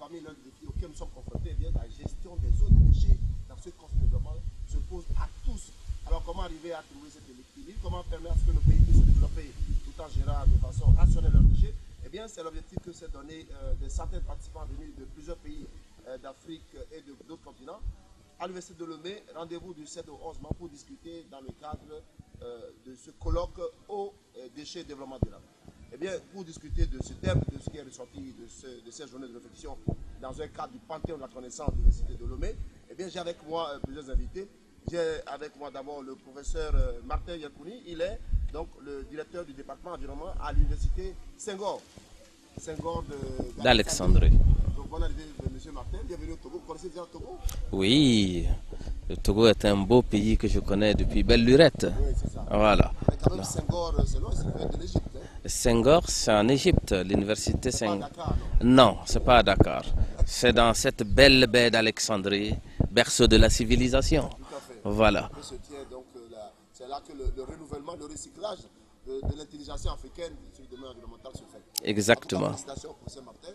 parmi l'un des défis auxquels nous sommes confrontés, eh bien, la gestion des eaux de déchets dans ce contexte de développement se pose à tous. Alors comment arriver à trouver cet équilibre? Comment permettre que nos pays puissent se développer tout en gérant de façon rationnelle leurs déchets? Eh bien, c'est l'objectif que s'est donné des centaines de participants venus de plusieurs pays d'Afrique et d'autres continents. À l'Université de Lomé, rendez-vous du 7 au 11 mai pour discuter dans le cadre de ce colloque aux déchets et développement durable. Eh bien, pour discuter de ce thème, de ce qui est ressorti de ces journées de réflexion dans un cadre du Panthéon de la connaissance de l'Université de Lomé, eh bien, j'ai avec moi plusieurs invités. J'ai avec moi d'abord le professeur Martin Yakouni. Il est donc le directeur du département environnement à l'Université Senghor d'Alexandrie. Donc, bonne arrivée, monsieur Martin. Bienvenue au Togo. Vous connaissez déjà le Togo? Oui, le Togo est un beau pays que je connais depuis belle lurette. Oui, c'est ça. Voilà. Mais quand même, Senghor, c'est loin, c'est de l'Égypte. Senghor, c'est en Égypte, l'université Senghor. Pas à Dakar, non, c'est pas à Dakar. C'est dans cette belle baie d'Alexandrie, berceau de la civilisation. Tout à fait. Voilà. C'est là que le renouvellement, le recyclage de l'intelligence africaine sur le domaine environnemental se fait. Exactement. Félicitations pour Martin.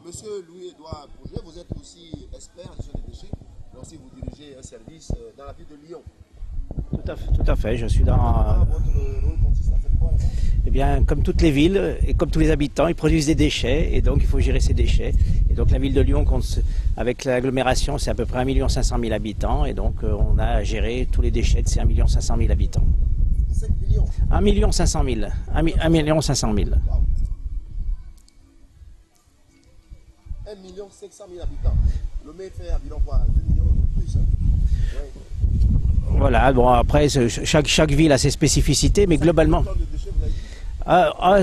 Monsieur Louis-Édouard Bourget, vous êtes aussi expert en gestion des déchets, mais aussi vous dirigez un service dans la ville de Lyon. Tout à fait. Je suis dans... Votre rôle consiste à faire quoi là-bas? Eh bien, comme toutes les villes et comme tous les habitants, ils produisent des déchets et donc il faut gérer ces déchets. Et donc la ville de Lyon, avec l'agglomération, c'est à peu près 1 500 000 habitants et donc on a à gérer tous les déchets de ces 1 500 000 habitants. 5 millions 1 500 000. 1 500 000. 1 500 000 habitants. Lomé fait environ quoi, 2 millions ou plus. Hein? Ouais. Voilà, bon après, chaque ville a ses spécificités, mais globalement, Combien de déchets vous avez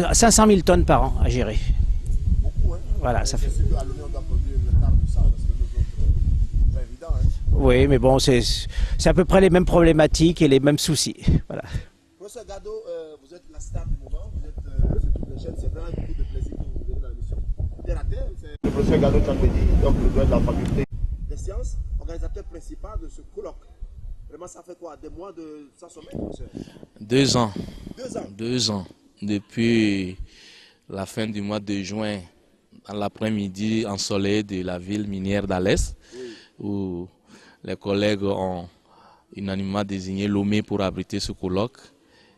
dit? 500 000 tonnes par an à gérer. Beaucoup, hein? Voilà, ça fait... C'est sûr qu'à Lomé, on doit produire le quart de ça, parce que nous autres, c'est pas évident. Hein? Oui, mais bon, c'est à peu près les mêmes problématiques et les mêmes soucis. Voilà. Professeur Gado, vous êtes la star du moment, vous êtes sur toutes les chaînes, c'est vraiment beaucoup de plaisir que vous venez dans l'émission. Terre à terre, c'est le professeur Gado Tchambedi, donc le doyen de la faculté des sciences, organisateur principal de ce colloque. Vraiment, ça fait quoi? Des mois de sa sommet, professeur? 2 ans. 2 ans. 2 ans. Depuis la fin du mois de juin, à l'après-midi ensoleillé de la ville minière d'Alès, où les collègues ont unanimement désigné Lomé pour abriter ce colloque.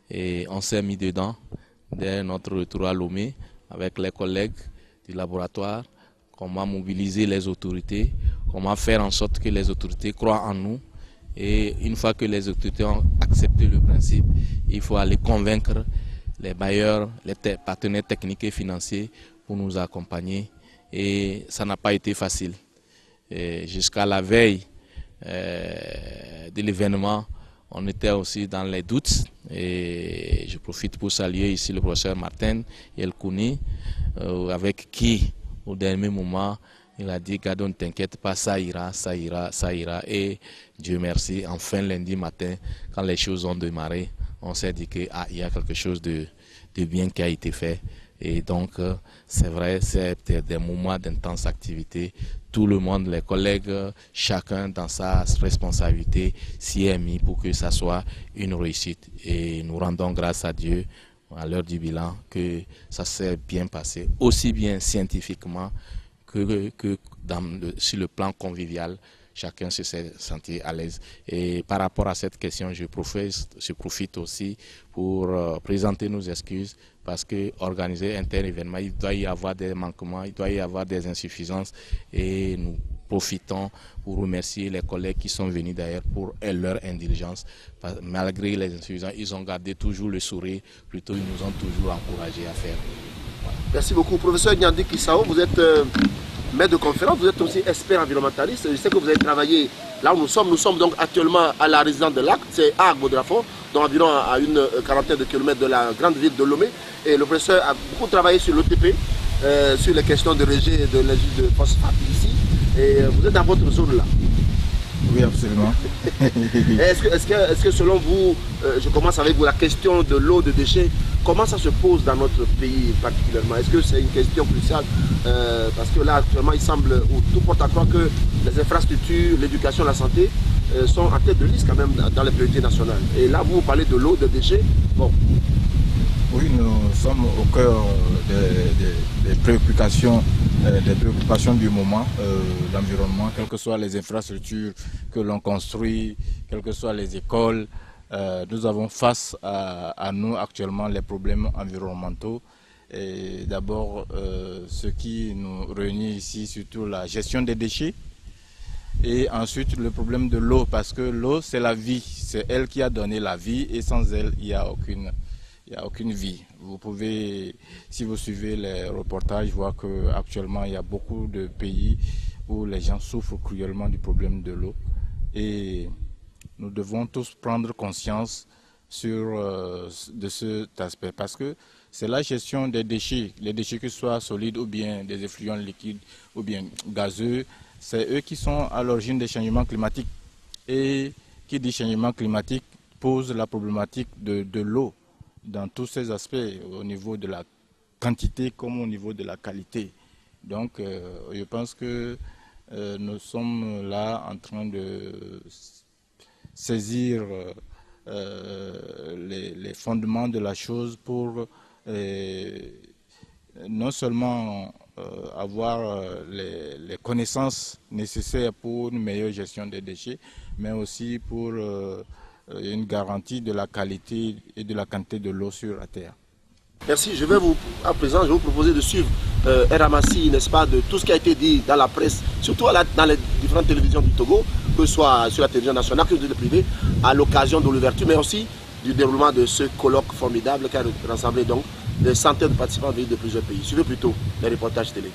Et on s'est mis dedans dès notre retour à Lomé avec les collègues du laboratoire, comment mobiliser les autorités, comment faire en sorte que les autorités croient en nous. Et une fois que les autorités ont accepté le principe, il faut aller convaincre les bailleurs, les partenaires techniques et financiers pour nous accompagner. Et ça n'a pas été facile. Jusqu'à la veille de l'événement, on était aussi dans les doutes. Et je profite pour saluer ici le professeur Martin Yakouni, avec qui, au dernier moment, il a dit, Gado, ne t'inquiète pas, ça ira, ça ira, ça ira. Et Dieu merci, enfin lundi matin, quand les choses ont démarré, on s'est dit qu'il y a quelque chose de bien qui a été fait. Et donc, c'est vrai, c'est des moments d'intense activité. Tout le monde, les collègues, chacun dans sa responsabilité s'y est mis pour que ça soit une réussite. Et nous rendons grâce à Dieu, à l'heure du bilan, que ça s'est bien passé, aussi bien scientifiquement que sur le plan convivial, chacun se s'est senti à l'aise. Et par rapport à cette question, je profite aussi pour présenter nos excuses, parce que organiser un tel événement, il doit y avoir des manquements, il doit y avoir des insuffisances, et nous profitons pour remercier les collègues qui sont venus d'ailleurs pour leur indulgence. Malgré les insuffisances, ils ont gardé toujours le sourire, plutôt ils nous ont toujours encouragés à faire. Voilà. Merci beaucoup. Professeur Nyandi Kisao, vous êtes maître de conférence, vous êtes aussi expert environnementaliste. Je sais que vous avez travaillé là où nous sommes donc actuellement à la résidence de l'AC, c'est à Agbo-Drafon, donc environ à une quarantaine de kilomètres de la grande ville de Lomé. Et le professeur a beaucoup travaillé sur l'OTP, sur les questions de rejet de l'ingénierie de phosphate ici. Et vous êtes dans votre zone là. Oui, absolument. Est-ce que selon vous, je commence avec vous, la question de l'eau, de déchets, comment ça se pose dans notre pays particulièrement? Est-ce que c'est une question cruciale? Parce que là, actuellement, il semble, ou tout porte à croire que les infrastructures, l'éducation, la santé sont en tête de liste quand même dans les priorités nationales. Et là, vous parlez de l'eau, de déchets. Bon. Oui, nous sommes au cœur des préoccupations du moment, l'environnement, quelles que soient les infrastructures que l'on construit, quelles que soient les écoles. Nous avons face à nous actuellement les problèmes environnementaux. Et d'abord, ce qui nous réunit ici, surtout la gestion des déchets. Et ensuite, le problème de l'eau, parce que l'eau, c'est la vie. C'est elle qui a donné la vie et sans elle, il n'y a aucune vie. Vous pouvez, si vous suivez les reportages, voir qu'actuellement, il y a beaucoup de pays où les gens souffrent cruellement du problème de l'eau. Et nous devons tous prendre conscience de cet aspect, parce que c'est la gestion des déchets, les déchets que ce soit solides ou bien des effluents liquides ou bien gazeux, c'est eux qui sont à l'origine des changements climatiques. Et qui dit changement climatique pose la problématique de l'eau dans tous ses aspects, au niveau de la quantité comme au niveau de la qualité. Donc je pense que nous sommes là en train de saisir les fondements de la chose pour non seulement avoir les connaissances nécessaires pour une meilleure gestion des déchets, mais aussi pour une garantie de la qualité et de la quantité de l'eau sur la terre. Merci. Je vais à présent, je vais vous proposer de suivre un ramassis, n'est-ce pas, de tout ce qui a été dit dans la presse, surtout dans les différentes télévisions du Togo, que ce soit sur la télévision nationale, que ce soit privée, à l'occasion de l'ouverture, mais aussi du déroulement de ce colloque formidable qui a rassemblé donc des centaines de participants venus de plusieurs pays. Suivez plutôt les reportages télé.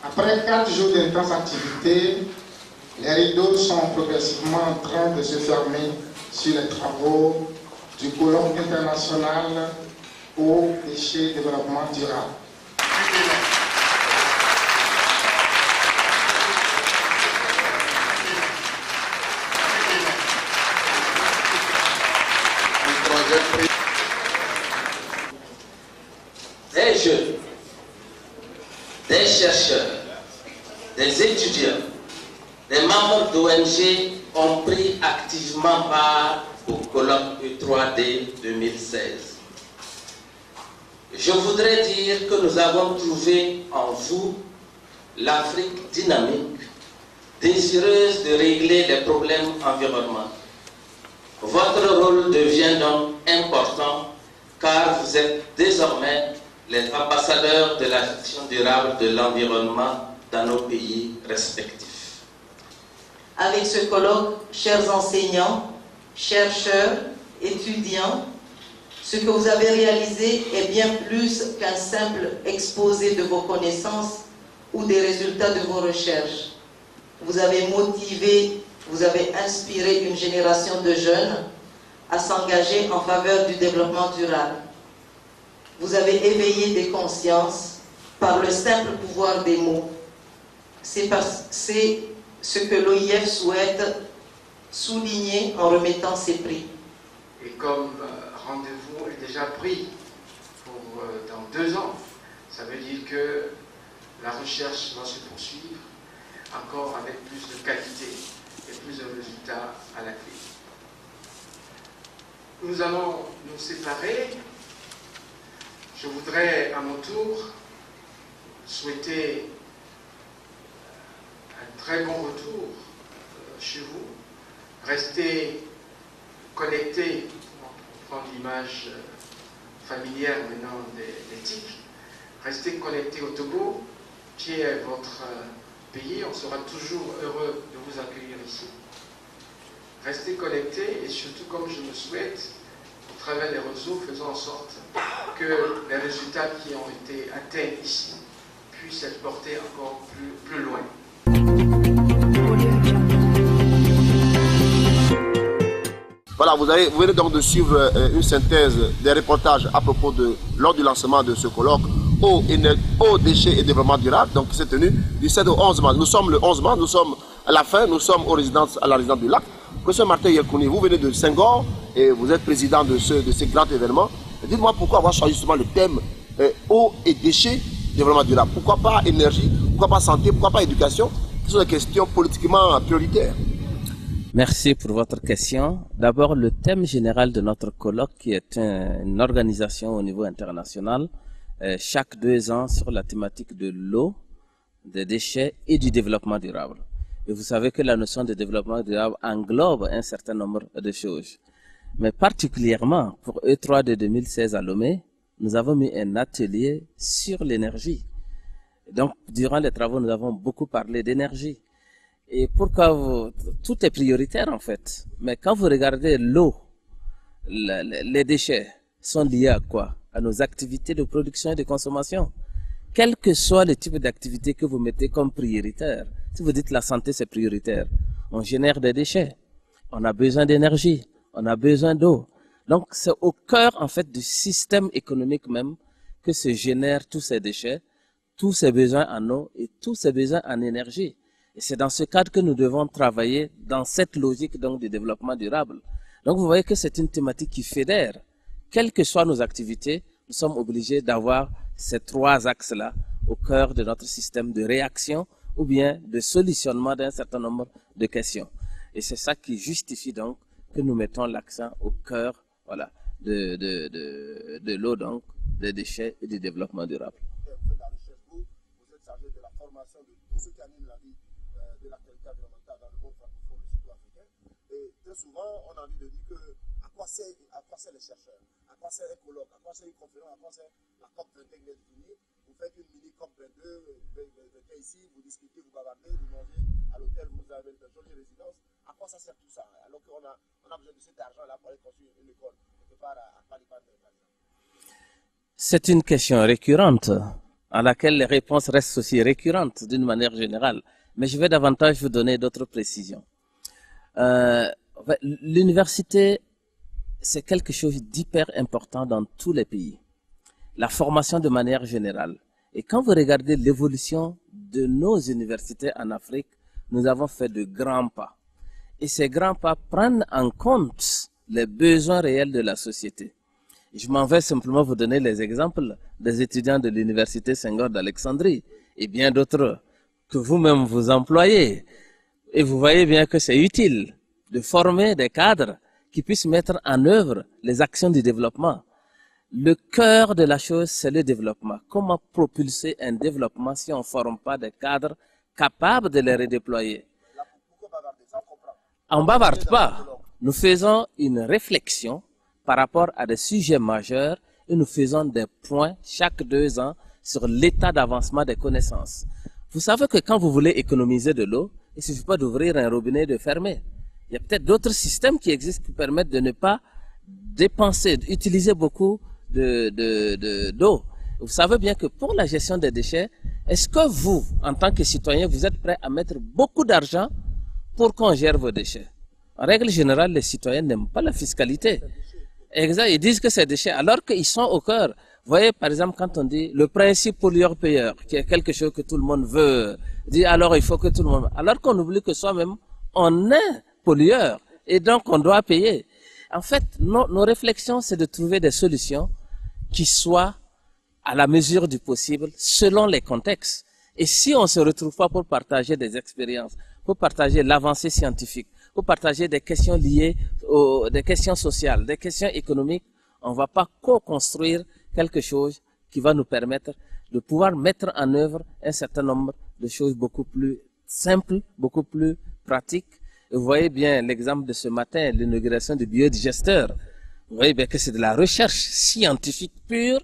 Après 4 jours d'intense activité, les rideaux sont progressivement en train de se fermer sur les travaux du colloque international eau, déchets, développement durable. Des jeunes, des chercheurs, des étudiants, des membres d'ONG ont pris activement part au colloque E3D 2016. Je voudrais dire que nous avons trouvé en vous l'Afrique dynamique, désireuse de régler les problèmes environnementaux. Votre rôle devient donc important car vous êtes désormais les ambassadeurs de la gestion durable de l'environnement dans nos pays respectifs. Avec ce colloque, chers enseignants, chercheurs, étudiants, ce que vous avez réalisé est bien plus qu'un simple exposé de vos connaissances ou des résultats de vos recherches. Vous avez motivé, vous avez inspiré une génération de jeunes à s'engager en faveur du développement durable. Vous avez éveillé des consciences par le simple pouvoir des mots. C'est ce que l'OIF souhaite souligner en remettant ces prix. Et comme rendez-vous est déjà pris pour dans 2 ans, ça veut dire que la recherche va se poursuivre encore avec plus de qualité et plus de résultats à la clé. Nous allons nous séparer. Je voudrais à mon tour souhaiter un très bon retour chez vous. Restez connectés, pour prendre l'image familière maintenant des TIC. Restez connectés au Togo, qui est votre pays. On sera toujours heureux de vous accueillir ici. Restez connectés et surtout, comme je le souhaite, au travers des réseaux, faisons en sorte que les résultats qui ont été atteints ici puissent être portés encore plus loin. Voilà, vous venez donc de suivre une synthèse des reportages à propos lors du lancement de ce colloque eau, déchets et développement durable, donc qui s'est tenu du 7 au 11 mars. Nous sommes le 11 mars, nous sommes à la fin, nous sommes à la résidence du lac. Professeur Martin Yekouni, vous venez de Senghor et vous êtes président de ces grands événements. Dites-moi pourquoi avoir choisi justement le thème eau et déchets, développement durable. Pourquoi pas énergie, pourquoi pas santé, pourquoi pas éducation? Ce sont des questions politiquement prioritaires. Merci pour votre question. D'abord, le thème général de notre colloque, qui est une organisation au niveau international, chaque 2 ans sur la thématique de l'eau, des déchets et du développement durable. Et vous savez que la notion de développement durable englobe un certain nombre de choses. Mais particulièrement pour E3 de 2016 à Lomé, nous avons mis un atelier sur l'énergie. Donc, durant les travaux, nous avons beaucoup parlé d'énergie. Et pourquoi tout est prioritaire en fait. Mais quand vous regardez l'eau, les déchets sont liés à quoi? À nos activités de production et de consommation. Quel que soit le type d'activité que vous mettez comme prioritaire, si vous dites la santé c'est prioritaire, on génère des déchets, on a besoin d'énergie, on a besoin d'eau. Donc c'est au cœur en fait du système économique même que se génèrent tous ces déchets, tous ces besoins en eau et tous ces besoins en énergie. Et c'est dans ce cadre que nous devons travailler dans cette logique donc du développement durable. Donc vous voyez que c'est une thématique qui fédère. Quelles que soient nos activités, nous sommes obligés d'avoir ces 3 axes-là au cœur de notre système de réaction ou bien de solutionnement d'un certain nombre de questions. Et c'est ça qui justifie donc que nous mettons l'accent au cœur, voilà, de l'eau donc, des déchets et du développement durable. Vous êtes chargé de la formation de tous ceux qui animent la vie de la qualité environnementale dans le monde francophone et sud-africain. Et très souvent, on a envie de dire que à quoi sert les chercheurs, à quoi sert un colloque, à quoi sert une conférence, à quoi sert la COP21 qui vient de finir. Vous faites une mini COP22, vous êtes ici, vous discutez, vous bavardez, vous mangez à l'hôtel, vous avez une jolie résidence. À quoi ça sert tout ça? Alors qu'on a besoin de cet argent-là pour aller construire une école, quelque part à Palipane, par exemple. C'est une question récurrente, à laquelle les réponses restent aussi récurrentes d'une manière générale. Mais je vais davantage vous donner d'autres précisions. L'université, c'est quelque chose d'hyper important dans tous les pays. La formation de manière générale. Et quand vous regardez l'évolution de nos universités en Afrique, nous avons fait de grands pas. Et ces grands pas prennent en compte les besoins réels de la société. Je m'en vais simplement vous donner les exemples des étudiants de l'université Senghor d'Alexandrie et bien d'autres que vous-même vous employez. Et vous voyez bien que c'est utile de former des cadres qui puissent mettre en œuvre les actions du développement. Le cœur de la chose, c'est le développement. Comment propulser un développement si on ne forme pas des cadres capables de les redéployer? On ne bavarde pas. Nous faisons une réflexion par rapport à des sujets majeurs et nous faisons des points chaque 2 ans sur l'état d'avancement des connaissances. Vous savez que quand vous voulez économiser de l'eau, il ne suffit pas d'ouvrir un robinet et de fermer. Il y a peut-être d'autres systèmes qui existent qui permettent de ne pas dépenser, d'utiliser beaucoup d'eau. Vous savez bien que pour la gestion des déchets, est-ce que vous, en tant que citoyen, vous êtes prêt à mettre beaucoup d'argent pour qu'on gère vos déchets? En règle générale, les citoyens n'aiment pas la fiscalité. Exact, ils disent que c'est déchets, alors qu'ils sont au cœur. Vous voyez, par exemple, quand on dit le principe pollueur-payeur, qui est quelque chose que tout le monde veut, dit alors il faut que tout le monde... Alors qu'on oublie que soi-même, on est pollueur, et donc on doit payer. En fait, nos réflexions, c'est de trouver des solutions qui soient à la mesure du possible, selon les contextes. Et si on ne se retrouve pas pour partager des expériences, pour partager l'avancée scientifique, pour partager des questions liées des questions sociales, des questions économiques, on ne va pas co-construire quelque chose qui va nous permettre de pouvoir mettre en œuvre un certain nombre de choses beaucoup plus simples, beaucoup plus pratiques. Et vous voyez bien l'exemple de ce matin, l'inauguration du biodigesteur. Vous voyez bien que c'est de la recherche scientifique pure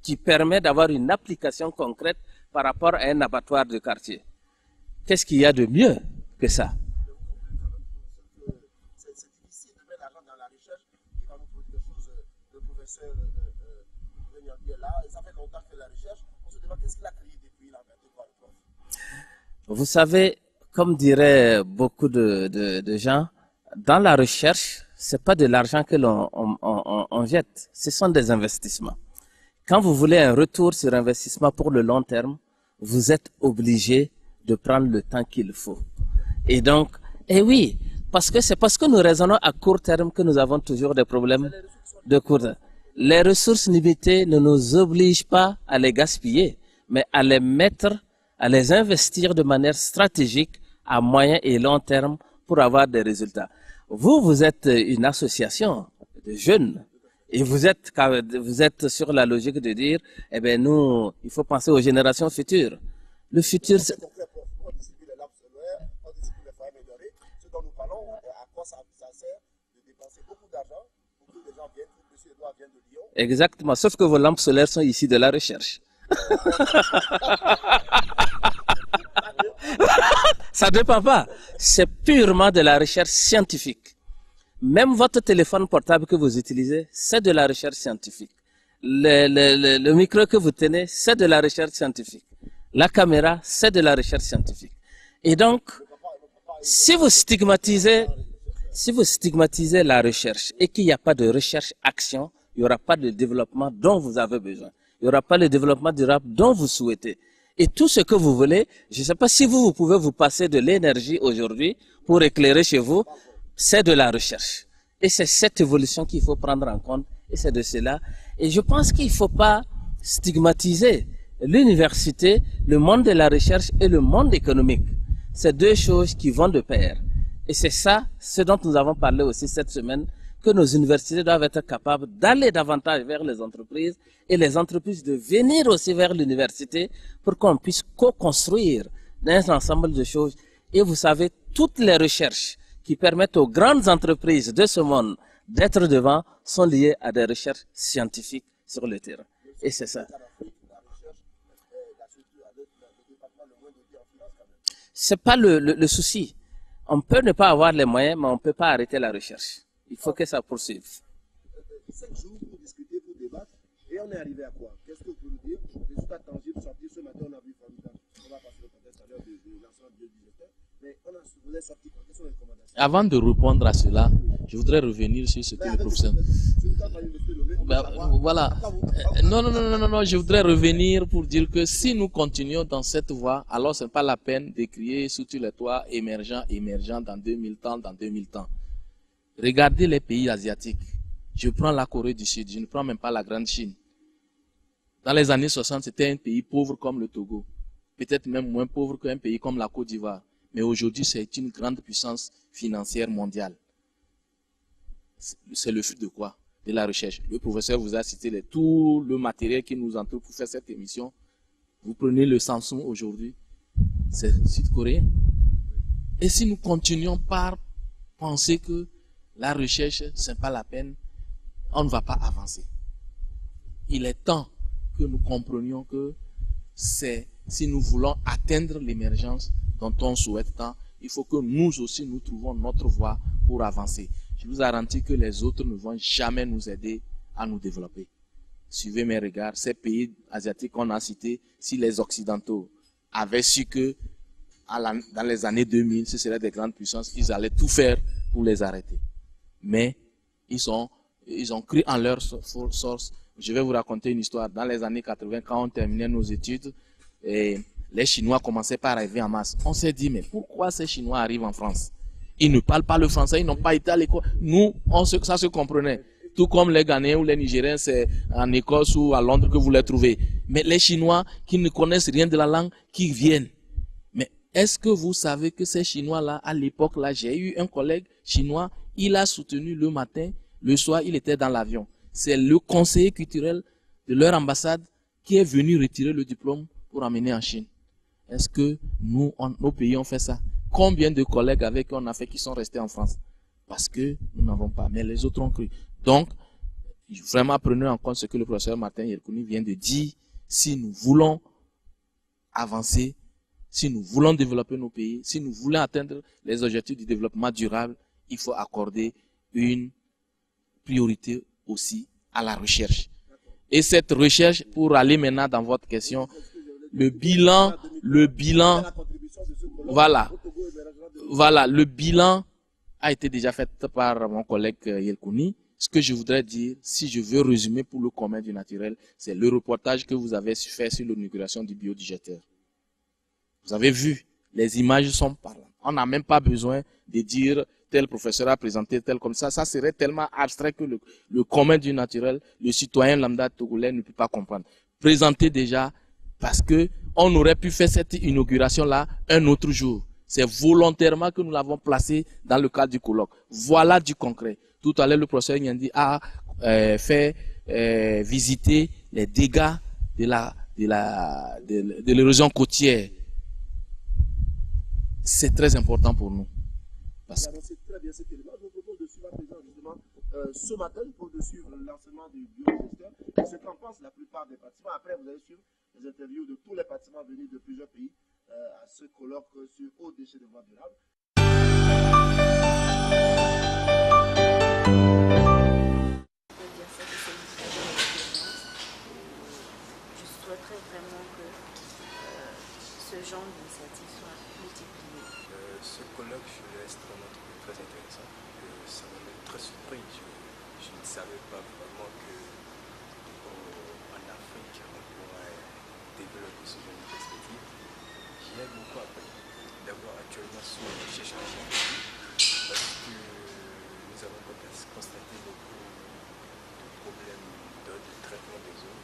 qui permet d'avoir une application concrète par rapport à un abattoir de quartier. Qu'est-ce qu'il y a de mieux que ça? C'est difficile de mettre l'argent dans la recherche qui va nous produire des choses. Le professeur est là, et ça fait longtemps qu'il fait la recherche. On se demande qu'est-ce qu'il a créé depuis la 23 le prof. Vous savez, comme diraient beaucoup de gens, dans la recherche, c'est pas de l'argent que l'on jette, ce sont des investissements. Quand vous voulez un retour sur investissement pour le long terme, vous êtes obligé de prendre le temps qu'il faut. Et donc, oui, parce que c'est parce que nous raisonnons à court terme que nous avons toujours des problèmes de court terme. Les ressources limitées ne nous obligent pas à les gaspiller, mais à les mettre, à les investir de manière stratégique à moyen et long terme pour avoir des résultats. Vous êtes une association de jeunes et vous êtes sur la logique de dire, eh bien nous, il faut penser aux générations futures. Le futur, c'est... On distribue les lampes solaires, on distribue les foyers améliorés. Ce dont nous parlons, à quoi ça sert de dépenser beaucoup d'argent pour que les gens viennent, que M. Edouard vienne de Lyon. Exactement, sauf que vos lampes solaires sont ici de la recherche. Ça ne dépend pas. C'est purement de la recherche scientifique. Même votre téléphone portable que vous utilisez, c'est de la recherche scientifique. Le micro que vous tenez, c'est de la recherche scientifique. La caméra, c'est de la recherche scientifique. Et donc, si vous stigmatisez la recherche et qu'il n'y a pas de recherche-action, il n'y aura pas de développement dont vous avez besoin. Il n'y aura pas le développement durable dont vous souhaitez. Et tout ce que vous voulez, je ne sais pas si vous pouvez vous passer de l'énergie aujourd'hui pour éclairer chez vous, c'est de la recherche. Et c'est cette évolution qu'il faut prendre en compte. Et c'est de cela. Et je pense qu'il ne faut pas stigmatiser l'université, le monde de la recherche et le monde économique. C'est deux choses qui vont de pair. Et c'est ça, ce dont nous avons parlé aussi cette semaine, que nos universités doivent être capables d'aller davantage vers les entreprises et les entreprises de venir aussi vers l'université pour qu'on puisse co-construire un ensemble de choses. Et vous savez, toutes les recherches qui permettent aux grandes entreprises de ce monde d'être devant sont liées à des recherches scientifiques sur le terrain. Et c'est ça. C'est pas le souci. On peut ne pas avoir les moyens, mais on ne peut pas arrêter la recherche. Il faut que ça poursuive. 5 jours pour discuter, pour débattre, et on est arrivé à quoi? Qu'est-ce que vous pouvez nous dire? Résultat tangible sorti ce matin, on a vu formidable. On va passer le contexte à l'heure de l'ensemble du budgétaire. Mais vous êtes sorti quoi? Quelles sont les recommandations? Avant de répondre à cela, je voudrais revenir sur ce que le professeur... Voilà. Non, je voudrais revenir pour dire que si nous continuons dans cette voie, alors ce n'est pas la peine de crier sur tous les toits émergents dans 2000 temps, dans 2000 temps. Regardez les pays asiatiques. Je prends la Corée du Sud, je ne prends même pas la Grande Chine. Dans les années 60, c'était un pays pauvre comme le Togo. Peut-être même moins pauvre qu'un pays comme la Côte d'Ivoire. Mais aujourd'hui, c'est une grande puissance financière mondiale. C'est le fruit de quoi? De la recherche. Le professeur vous a cité tout le matériel qui nous entoure pour faire cette émission. Vous prenez le Samsung aujourd'hui, c'est sud-coréen. Et si nous continuons par penser que la recherche, ce n'est pas la peine, on ne va pas avancer. Il est temps que nous comprenions que si nous voulons atteindre l'émergence dont on souhaite tant, il faut que nous aussi nous trouvons notre voie pour avancer. Je vous garantis que les autres ne vont jamais nous aider à nous développer. Suivez mes regards, ces pays asiatiques qu'on a cités, si les Occidentaux avaient su que dans les années 2000, ce seraient des grandes puissances, ils allaient tout faire pour les arrêter. Mais ils ont cru en leur source. Je vais vous raconter une histoire. Dans les années 80, quand on terminait nos études, les Chinois commençaient par arriver en masse. On s'est dit, mais pourquoi ces Chinois arrivent en France? Ils ne parlent pas le français, ils n'ont pas été à l'école. Nous, ça se comprenait. Tout comme les Ghanéens ou les Nigériens, c'est en Écosse ou à Londres que vous les trouvez. Mais les Chinois qui ne connaissent rien de la langue, qui viennent. Mais est-ce que vous savez que ces Chinois-là, à l'époque-là, j'ai eu un collègue chinois, il a soutenu le matin, le soir, il était dans l'avion. C'est le conseiller culturel de leur ambassade qui est venu retirer le diplôme pour amener en Chine. Est-ce que nos pays ont fait ça? Combien de collègues avec qui on a fait qui sont restés en France? Parce que nous n'avons pas, mais les autres ont cru. Donc, vraiment prenez en compte ce que le professeur Martin Yerkouni vient de dire. Si nous voulons avancer, si nous voulons développer nos pays, si nous voulons atteindre les objectifs du développement durable, il faut accorder une priorité aussi à la recherche. Et cette recherche, pour aller maintenant dans votre question, le bilan, voilà, le bilan a été déjà fait par mon collègue Yerkouni. Ce que je voudrais dire, si je veux résumer pour le commun du naturel, c'est le reportage que vous avez fait sur l'inauguration du biodigéteur. Vous avez vu, les images sont parlantes. On n'a même pas besoin de dire tel professeur a présenté tel comme ça. Ça serait tellement abstrait que le commun du naturel, le citoyen lambda togolais ne peut pas comprendre. Présenter déjà, parce que on aurait pu faire cette inauguration-là un autre jour. C'est volontairement que nous l'avons placé dans le cadre du colloque. Voilà du concret. Tout à l'heure, le professeur Nyandi a fait visiter les dégâts de l'érosion côtière. C'est très important pour nous. Parce que c'est très bien cet élément. Je vous propose de suivre à présent justement ce matin pour de suivre le lancement du biodigesteur. Et ce qu'en pensent la plupart des participants. Après, vous allez suivre les interviews de tous les participants venus de plusieurs pays à ce colloque sur haut déchets de bois durable. Je souhaiterais vraiment que ce genre d'initiative soit multiplié. Ce colloque, je laisse vraiment trouver très intéressant. Ça m'a même très surpris. Je ne savais pas vraiment qu'en Afrique, on pourrait développer ce genre de perspective. J'y ai beaucoup appris. D'abord, actuellement, sur les recherches que j'ai faites, parce que nous avons constaté beaucoup de problèmes de traitement des eaux.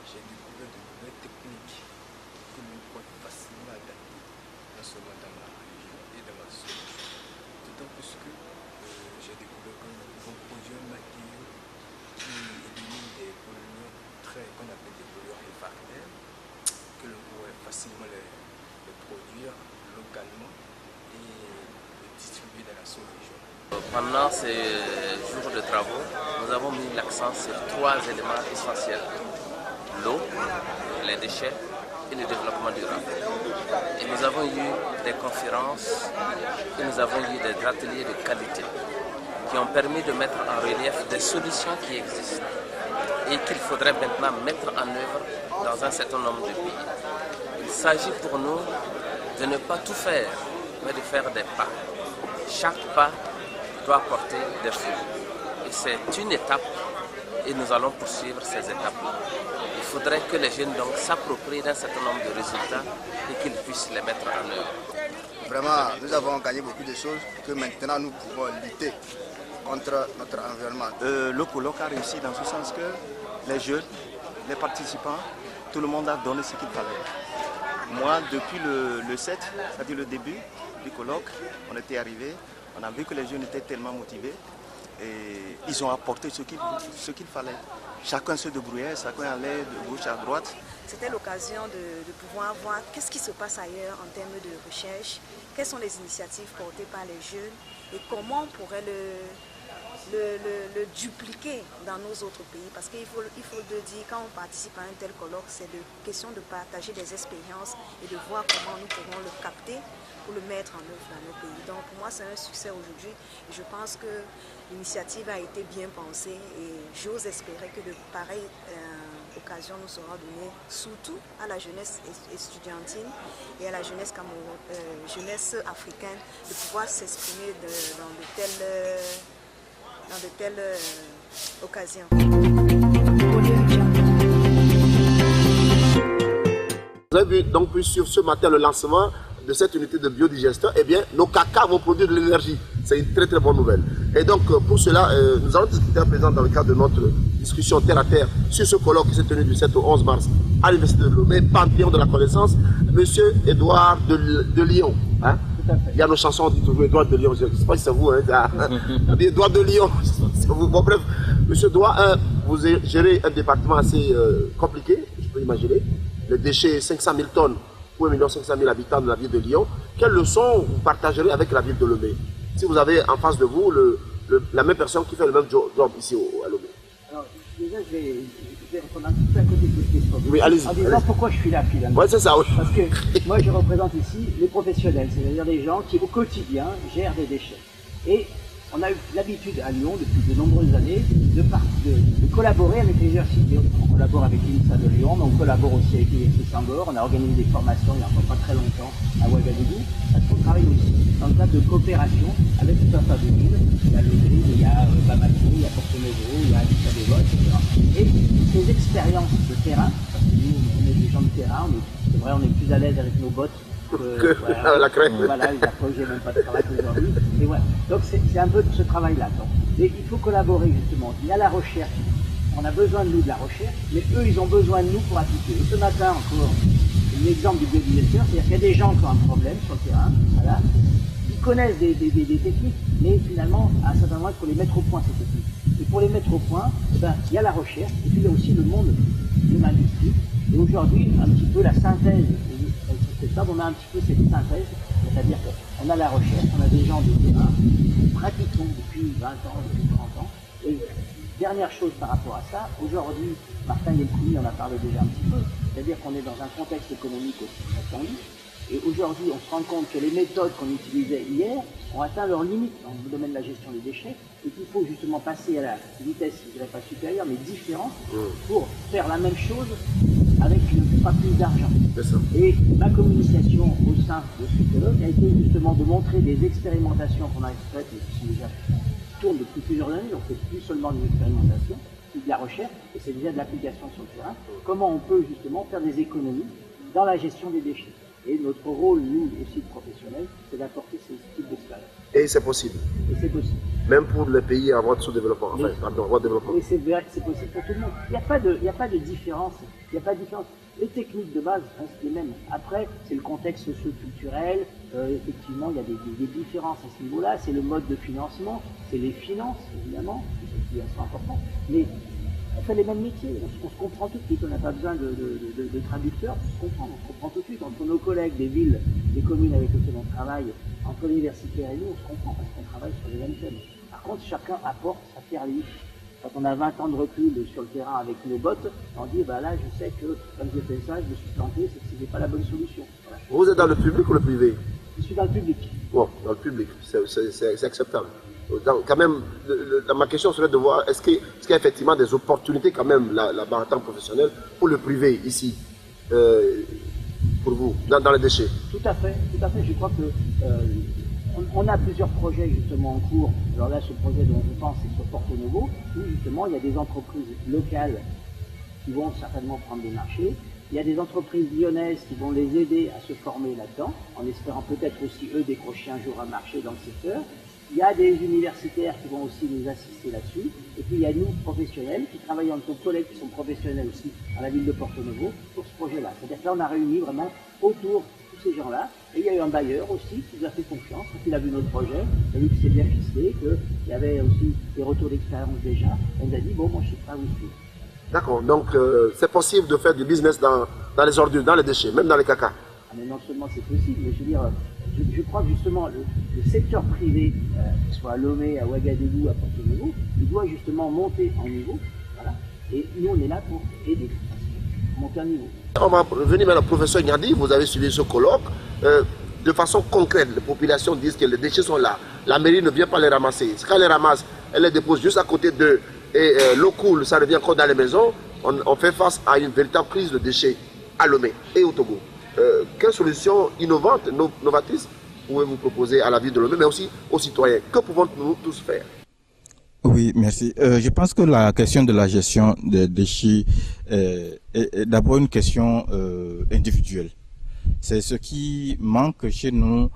J'ai découvert de nouvelles techniques que l'on peut facilement adapter, non seulement dans ma région et dans ma solution. D'autant plus que j'ai découvert que nous pouvons produire un matériau qui élimine des polluants qu'on appelle des polluants réfractaires, que l'on pourrait facilement les produire localement et les distribuer dans la sous-région. Pendant ces jours de travaux, nous avons mis l'accent sur 3 éléments essentiels: l'eau, les déchets et le développement durable. Et nous avons eu des conférences et nous avons eu des ateliers de qualité qui ont permis de mettre en relief des solutions qui existent et qu'il faudrait maintenant mettre en œuvre dans un certain nombre de pays. Il s'agit pour nous de ne pas tout faire, mais de faire des pas. Chaque pas doit porter des fruits. Et c'est une étape et nous allons poursuivre ces étapes-là. Il faudrait que les jeunes donc s'approprient d'un certain nombre de résultats et qu'ils puissent les mettre en œuvre. Vraiment, nous avons gagné beaucoup de choses que maintenant nous pouvons lutter contre notre environnement. Le colloque a réussi dans ce sens que les jeunes, les participants, tout le monde a donné ce qu'il fallait. Moi, depuis le 7, c'est-à-dire le début du colloque, on était arrivé, on a vu que les jeunes étaient tellement motivés et ils ont apporté ce qu'il fallait. Chacun se débrouillait, chacun allait de gauche à droite. C'était l'occasion de pouvoir voir qu'est-ce qui se passe ailleurs en termes de recherche, quelles sont les initiatives portées par les jeunes et comment on pourrait le dupliquer dans nos autres pays. Parce qu'il faut le dire, quand on participe à un tel colloque, c'est de question de partager des expériences et de voir comment nous pourrons le capter pour le mettre en œuvre dans nos pays. Donc pour moi, c'est un succès aujourd'hui et je pense que l'initiative a été bien pensée et j'ose espérer que de pareilles occasions nous sera donnée surtout à la jeunesse estudiantine et à la jeunesse jeunesse africaine de pouvoir s'exprimer dans de telles occasions. Vous avez donc pu suivre ce matin le lancement de cette unité de biodigesteur. Eh bien, nos cacas vont produire de l'énergie. C'est une très très bonne nouvelle. Et donc pour cela, nous allons discuter à présent dans le cadre de notre discussion terre à terre sur ce colloque qui s'est tenu du 7 au 11 mars à l'Université de Lomé, Panthéon de la connaissance, Monsieur Edouard de Lyon. Hein? Il y a nos chansons, on dit toujours Edouard de Lyon, je ne sais pas si c'est vous, hein, on dit Edouard de Lyon, c'est vous. Bon bref, Monsieur Edouard, vous gérez un département assez compliqué, je peux imaginer, les déchets 500 000 tonnes pour 1 500 000 habitants de la ville de Lyon. Quelles leçons vous partagerez avec la ville de Lomé, si vous avez en face de vous la même personne qui fait le même job ici à Lomé? Alors déjà je vais répondre un petit peu à côté de votre question. Oui, allez-y. En disant pourquoi je suis là finalement. Oui, c'est ça, oui. Parce que moi je représente ici les professionnels, c'est-à-dire des gens qui au quotidien gèrent des déchets. Et on a eu l'habitude à Lyon depuis de nombreuses années de collaborer avec les universités. On collabore avec l'INSA de Lyon, mais on collabore aussi avec l'INSA Sambor. On a organisé des formations il n'y a encore pas très longtemps à Ouagadougou. Parce qu'on travaille aussi dans le cadre de coopération avec tout un tas de villes. Il y a Lomé, il y a Bamako, il y a Porto Novo, il y a Addis Abeba, etc. Et ces expériences de terrain, parce que nous on est des gens de terrain, c'est vrai on est plus à l'aise avec nos bottes que voilà, la crème. Voilà, il j'ai même pas de travail aujourd'hui. Et voilà. Donc c'est un peu de ce travail-là. Et il faut collaborer justement. Il y a la recherche. On a besoin de nous de la recherche, mais eux ils ont besoin de nous pour appliquer. Et ce matin encore, l'exemple du biodigesteur, c'est-à-dire qu'il y a des gens qui ont un problème sur le terrain, voilà, ils connaissent des techniques, mais finalement, à un certain moment, il faut les mettre au point, ces techniques. Et pour les mettre au point, eh ben, il y a la recherche, et puis il y a aussi le monde de l'industrie. Et aujourd'hui, un petit peu la synthèse, on a un petit peu cette synthèse, c'est-à-dire qu'on a la recherche, on a des gens de terrain qui pratiquent depuis 20 ans, depuis 30 ans. Et dernière chose par rapport à ça, aujourd'hui, Martin Yelkouni en a parlé déjà un petit peu, c'est-à-dire qu'on est dans un contexte économique aussi très tendu. Et aujourd'hui, on se rend compte que les méthodes qu'on utilisait hier ont atteint leurs limites dans le domaine de la gestion des déchets et qu'il faut justement passer à la vitesse, je ne dirais pas supérieure, mais différente pour faire la même chose avec pas plus d'argent. Et ma communication au sein de ce colloque a été justement de montrer des expérimentations qu'on a faites et qui sont déjà tournent depuis plusieurs années, donc c'est plus seulement des expérimentations, c'est de la recherche et c'est déjà de l'application sur le terrain. Comment on peut justement faire des économies dans la gestion des déchets. Et notre rôle, nous aussi professionnels, c'est d'apporter ce type d'expérience. Et c'est possible. Et c'est possible. Même pour les pays en voie de sous-développement. Enfin, pardon, en voie de développement. Et c'est possible pour tout le monde. Il n'y a pas de différence. Il n'y a pas de différence. Les techniques de base restent les mêmes. Après, c'est le contexte socio-culturel. Effectivement, il y a des différences à ce niveau-là. C'est le mode de financement. C'est les finances, évidemment, qui sont importantes. Mais on fait les mêmes métiers, on se comprend tout de suite, on n'a pas besoin de traducteurs pour se comprendre, on se comprend tout de suite. Entre nos collègues des villes, des communes avec lesquelles on travaille, entre l'universitaire et nous, on se comprend parce qu'on travaille sur les mêmes thèmes. Par contre, chacun apporte sa pierre à l'édifice. Quand on a 20 ans de recul sur le terrain avec nos bottes, on dit, bah là, je sais que comme j'ai fait ça, je me suis planté, c'est que ce n'est pas la bonne solution. Voilà. Vous êtes dans le public ou le privé? Je suis dans le public. Bon, dans le public, c'est acceptable. Donc, quand même, ma question serait de voir, est-ce qu'il y a effectivement des opportunités quand même là-bas en tant que professionnel pour le privé ici, pour vous, dans les déchets? Tout à fait. Je crois que on a plusieurs projets justement en cours. Alors là, ce projet dont je pense, c'est sur Porto Novo, où justement il y a des entreprises locales qui vont certainement prendre des marchés. Il y a des entreprises lyonnaises qui vont les aider à se former là-dedans, en espérant peut-être aussi eux décrocher un jour un marché dans le secteur. Il y a des universitaires qui vont aussi nous assister là-dessus. Et puis il y a nous, professionnels, qui travaillons avec nos collègues qui sont professionnels aussi à la ville de Porto Novo pour ce projet-là. C'est-à-dire que là, on a réuni vraiment autour tous ces gens-là. Et il y a eu un bailleur aussi qui nous a fait confiance quand il a vu notre projet. Il a vu que c'est bien ficelé, qu'il y avait aussi des retours d'expérience déjà. On nous a dit, bon, moi je suis prêt à vous suivre. D'accord, donc c'est possible de faire du business dans les ordures, dans les déchets, même dans les caca. Ah, mais non seulement c'est possible, mais je veux dire, je crois que justement le secteur privé, qu'il soit à Lomé, à Ouagadougou, à Porto Novo, il doit justement monter en niveau. Voilà. Et nous on est là pour aider, pour monter en niveau. On va revenir maintenant au professeur Gnadi, vous avez suivi ce colloque. De façon concrète, les populations disent que les déchets sont là. La mairie ne vient pas les ramasser. Quand elle les ramasse, elle les dépose juste à côté d'eux. Et l'eau coule, ça revient encore dans les maisons. On fait face à une véritable crise de déchets à Lomé et au Togo. Quelle solution innovante, novatrice, pouvez-vous proposer à la ville de Lomé, mais aussi aux citoyens? Que pouvons-nous tous faire? Oui, merci. Je pense que la question de la gestion des déchets est d'abord une question individuelle. C'est ce qui manque chez nous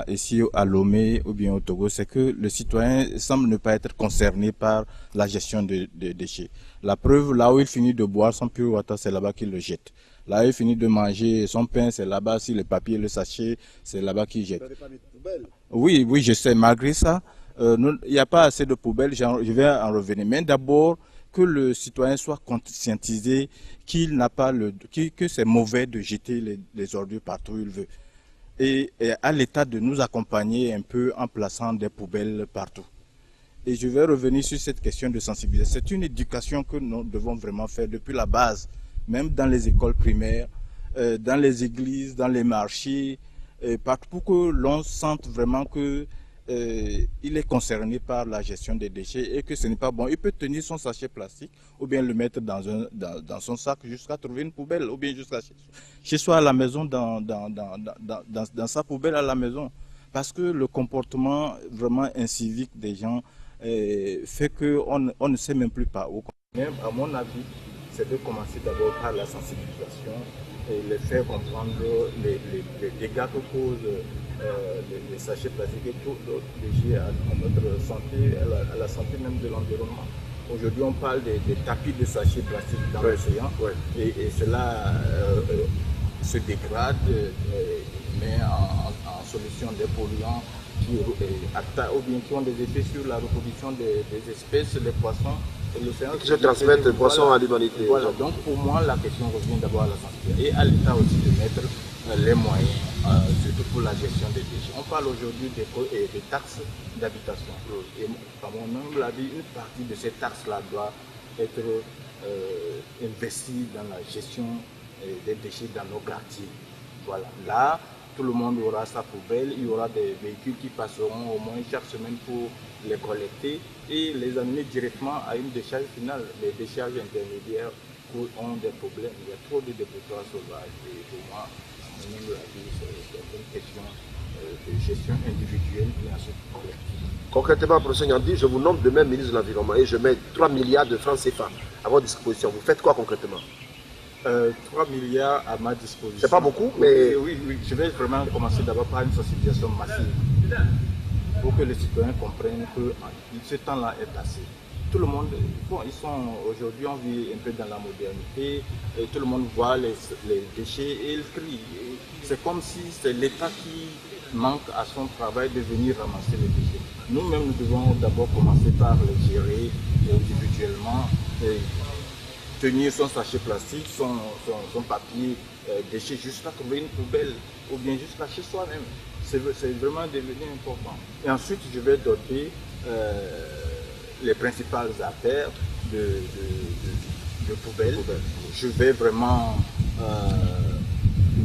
ici à Lomé ou bien au Togo, c'est que le citoyen semble ne pas être concerné par la gestion des déchets. La preuve, là où il finit de boire son pure water, c'est là-bas qu'il le jette. Là où il finit de manger son pain, c'est là-bas, si le papier, le sachet, c'est là-bas qu'il jette. Oui, je sais. Malgré ça, il n'y a pas assez de poubelles, je vais en revenir. Mais d'abord, que le citoyen soit conscientisé qu'il n'a pas que c'est mauvais de jeter les ordures partout où il veut. Et à l'État de nous accompagner un peu en plaçant des poubelles partout. Et je vais revenir sur cette question de sensibilisation. C'est une éducation que nous devons vraiment faire depuis la base, même dans les écoles primaires, dans les églises, dans les marchés, partout pour que l'on sente vraiment que il est concerné par la gestion des déchets et que ce n'est pas bon. Il peut tenir son sachet plastique ou bien le mettre dans son sac jusqu'à trouver une poubelle ou bien jusqu'à chez soi à la maison, dans sa poubelle à la maison. Parce que le comportement vraiment incivique des gens fait qu'on ne sait même plus par où. Même à mon avis, c'est de commencer d'abord par la sensibilisation et les faire comprendre les dégâts que causent les sachets plastiques et tout déchets à notre santé, à la santé même de l'environnement. Aujourd'hui, on parle des tapis de sachets plastiques dans l'océan et cela se dégradent, met en solution des polluants ou bien qui ont des effets sur la reproduction des espèces, les poissons et l'océan. Qui se transmettent des poissons à l'humanité. Voilà, donc pour moi la question revient d'abord à la sensibilisation et à l'État aussi de mettre les moyens, surtout pour la gestion des déchets. On parle aujourd'hui des taxes d'habitation. Et à mon humble avis, une partie de ces taxes-là doit être investie dans la gestion des déchets dans nos quartiers. Voilà. Là, tout le monde aura sa poubelle, il y aura des véhicules qui passeront au moins chaque semaine pour les collecter et les amener directement à une décharge finale. Les décharges intermédiaires ont des problèmes. Il y a trop de dépotoirs sauvages. Et pour moi, c'est une question de gestion individuelle et ensuite collective. Concrètement, professeur Nyandi, je vous nomme demain ministre de l'Environnement et je mets 3 milliards de francs CFA à votre disposition. Vous faites quoi concrètement? 3 milliards à ma disposition. C'est pas beaucoup, mais... Oui, je vais vraiment commencer d'abord par une sensibilisation massive pour que les citoyens comprennent que ce temps-là est passé. Tout le monde, ils sont aujourd'hui, on vit un peu dans la modernité, et tout le monde voit les déchets et ils crient. C'est comme si c'est l'État qui manque à son travail de venir ramasser les déchets. Nous-mêmes, nous devons d'abord commencer par les gérer individuellement, tenir son sachet plastique, son papier déchet jusqu'à trouver une poubelle ou bien jusqu'à chez soi-même. C'est vraiment devenu important. Et ensuite, je vais doter les principales artères de poubelles. Je vais vraiment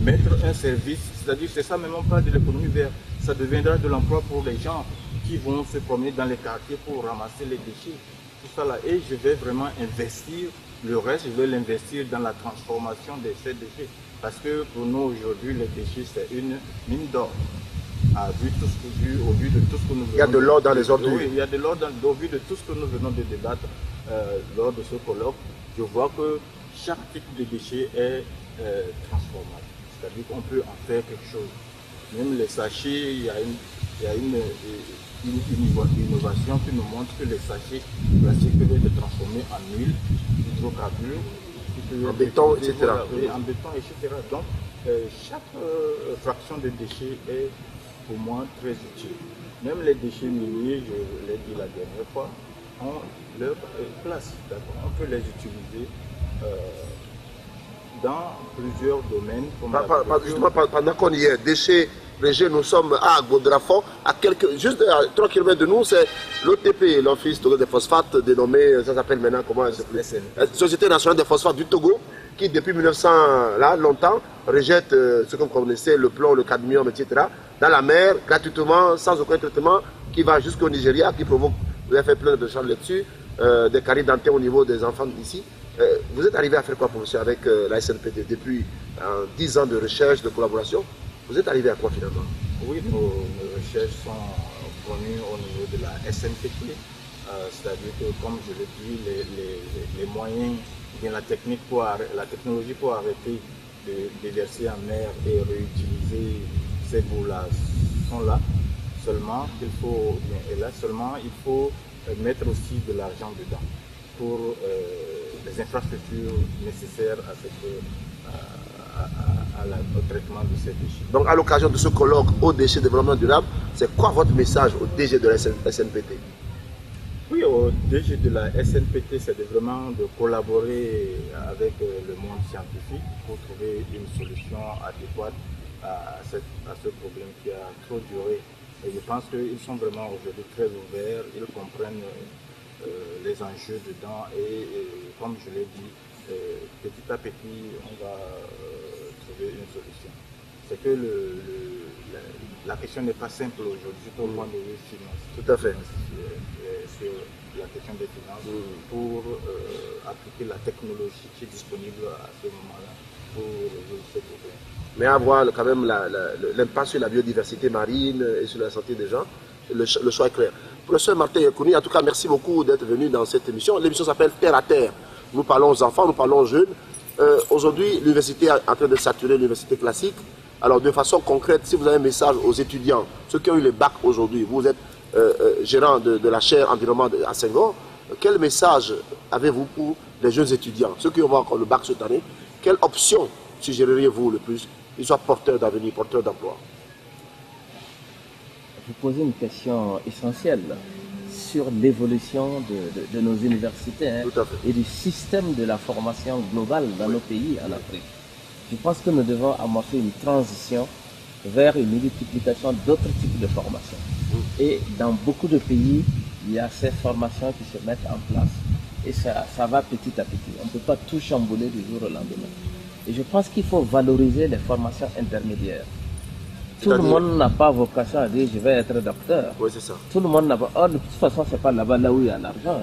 mettre un service, c'est-à-dire c'est ça même on parle de l'économie verte. Ça deviendra de l'emploi pour les gens qui vont se promener dans les quartiers pour ramasser les déchets. Tout ça là. Et je vais vraiment investir le reste, je vais l'investir dans la transformation de ces déchets. Parce que pour nous aujourd'hui, les déchets c'est une mine d'or. Au vu de tout ce que nous venons. Il y a de l'or dans les ordures. Oui, il y a de l'or au vu de tout ce que nous venons de débattre lors de ce colloque. Je vois que chaque type de déchet est transformable. C'est-à-dire qu'on peut en faire quelque chose. Même les sachets, il y a une innovation qui nous montre que les sachets plastiques peuvent être transformés en huile, hydrocarbures, en béton, etc. En béton, etc. Donc, chaque fraction de déchets est pour moi très utile. Même les déchets miniers, je l'ai dit la dernière fois, ont leur place. On peut les utiliser dans plusieurs domaines. Justement, pendant qu'on y est, déchets légers, nous sommes à Agbodrafort, juste à 3 km de nous, c'est l'OTP, l'Office Togo des phosphates, dénommé, ça s'appelle maintenant comment elle s'appelle, Société nationale des phosphates du Togo, qui depuis 1900, là, longtemps, rejette ce que vous connaissez, le plomb, le cadmium, etc., dans la mer, gratuitement, sans aucun traitement, qui va jusqu'au Nigeria, qui provoque, vous avez fait plein de choses là-dessus, des caries dentaires au niveau des enfants ici. Vous êtes arrivé à faire quoi, professeur, avec la SNPT depuis 10 ans de recherche, de collaboration? Vous êtes arrivé à quoi finalement? Oui, nos recherches sont connues au niveau de la SNPT, c'est-à-dire que, comme je l'ai dit, les moyens, bien la technologie pour arrêter de déverser en mer et réutiliser ces bouts-là sont là. Seulement, il faut mettre aussi de l'argent dedans pour les infrastructures nécessaires au traitement de ces déchets. Donc à l'occasion de ce colloque au déchets développement durable, c'est quoi votre message au DG de la SNPT? Oui, au DG de la SNPT, c'est vraiment de collaborer avec le monde scientifique pour trouver une solution adéquate à ce problème qui a trop duré. Et je pense qu'ils sont vraiment aujourd'hui très ouverts, ils comprennent les enjeux dedans et comme je l'ai dit, petit à petit, on va trouver une solution. C'est que la question n'est pas simple aujourd'hui, au point de vue financier. Tout à fait. Sur la question des finances, pour appliquer la technologie qui est disponible à ce moment-là pour résoudre ce problème. Mais avoir quand même l'impact sur la biodiversité marine et sur la santé des gens, le choix est clair. Professeur Martin Yakouni, en tout cas, merci beaucoup d'être venu dans cette émission. L'émission s'appelle Terre à Terre. Nous parlons aux enfants, nous parlons aux jeunes. Aujourd'hui, l'université est en train de saturer l'université classique. Alors, de façon concrète, si vous avez un message aux étudiants, ceux qui ont eu les bacs aujourd'hui, vous êtes gérant de la chaire environnement à Senghor, quel message avez-vous pour les jeunes étudiants, ceux qui ont encore le bac cette année? Quelle option suggéreriez-vous le plus, qu'ils soient porteurs d'avenir, porteurs d'emploi? Vous posez une question essentielle sur l'évolution de nos universités, hein, et du système de la formation globale dans nos pays en Afrique. Je pense que nous devons amorcer une transition vers une multiplication d'autres types de formations. Et dans beaucoup de pays, il y a ces formations qui se mettent en place. Et ça va petit à petit. On ne peut pas tout chambouler du jour au lendemain. Et je pense qu'il faut valoriser les formations intermédiaires. Tout le monde n'a pas vocation à dire je vais être docteur. Oui, c'est ça. Tout le monde n'a pas. Or, de toute façon, c'est pas là-bas là où il y a l'argent.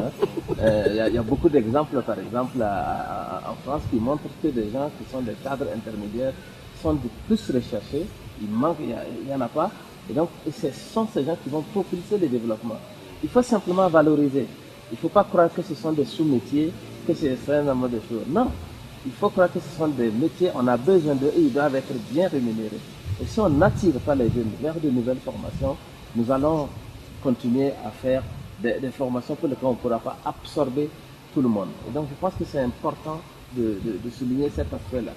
Il y a beaucoup d'exemples, par exemple, en France, qui montrent que des gens qui sont des cadres intermédiaires sont de plus recherchés. Il manque, il n'y en a pas. Et donc, ce sont ces gens qui vont propulser le développement. Il faut simplement valoriser. Il ne faut pas croire que ce sont des sous-métiers, que c'est un nombre de choses. Non. Il faut croire que ce sont des métiers, on a besoin d'eux et ils doivent être bien rémunérés. Et si on n'attire pas les jeunes vers de nouvelles formations, nous allons continuer à faire des formations pour lesquelles on ne pourra pas absorber tout le monde. Et donc je pense que c'est important de souligner cet aspect-là.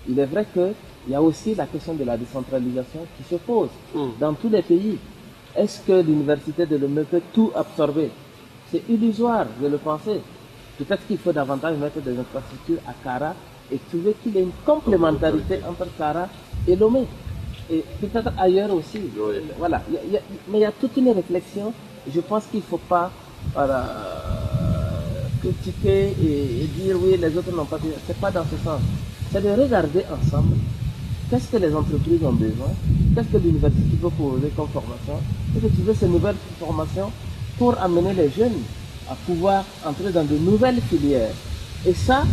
Il est vrai qu'il y a aussi la question de la décentralisation qui se pose dans tous les pays. Est-ce que l'université de Lomé peut tout absorber? C'est illusoire de le penser. Peut-être qu'il faut davantage mettre des infrastructures à Kara et trouver qu'il y ait une complémentarité entre Kara et Lomé. Et peut-être ailleurs aussi. Oui. Voilà. Mais il y a toute une réflexion. Je pense qu'il ne faut pas critiquer et dire oui, les autres n'ont pas pu. Ce n'est pas dans ce sens. C'est de regarder ensemble qu'est-ce que les entreprises ont besoin, qu'est-ce que l'université peut proposer comme formation, et de trouver ces nouvelles formations pour amener les jeunes à pouvoir entrer dans de nouvelles filières. Et ça,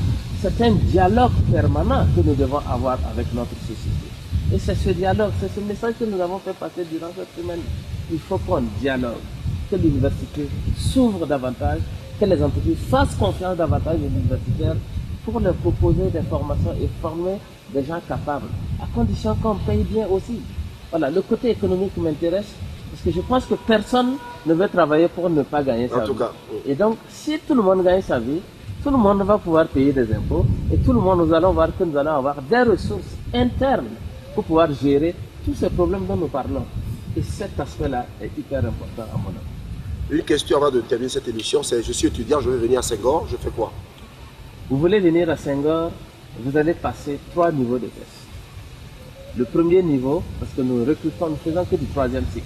c'est un dialogue permanent que nous devons avoir avec notre société. Et c'est ce dialogue, c'est ce message que nous avons fait passer durant cette semaine. Il faut qu'on dialogue, que l'université s'ouvre davantage, que les entreprises fassent confiance davantage aux universitaires pour leur proposer des formations et former des gens capables, à condition qu'on paye bien aussi. Voilà, le côté économique m'intéresse, parce que je pense que personne ne veut travailler pour ne pas gagner sa vie. En tout cas, oui. Et donc, si tout le monde gagne sa vie, tout le monde va pouvoir payer des impôts, et tout le monde, nous allons voir que nous allons avoir des ressources internes pour pouvoir gérer tous ces problèmes dont nous parlons. Et cet aspect-là est hyper important à mon avis. Une question avant de terminer cette émission, c'est je suis étudiant, je veux venir à Senghor, je fais quoi? Vous voulez venir à Senghor, vous allez passer 3 niveaux de tests. Le premier niveau, parce que nous recrutons, nous faisons que du 3e cycle.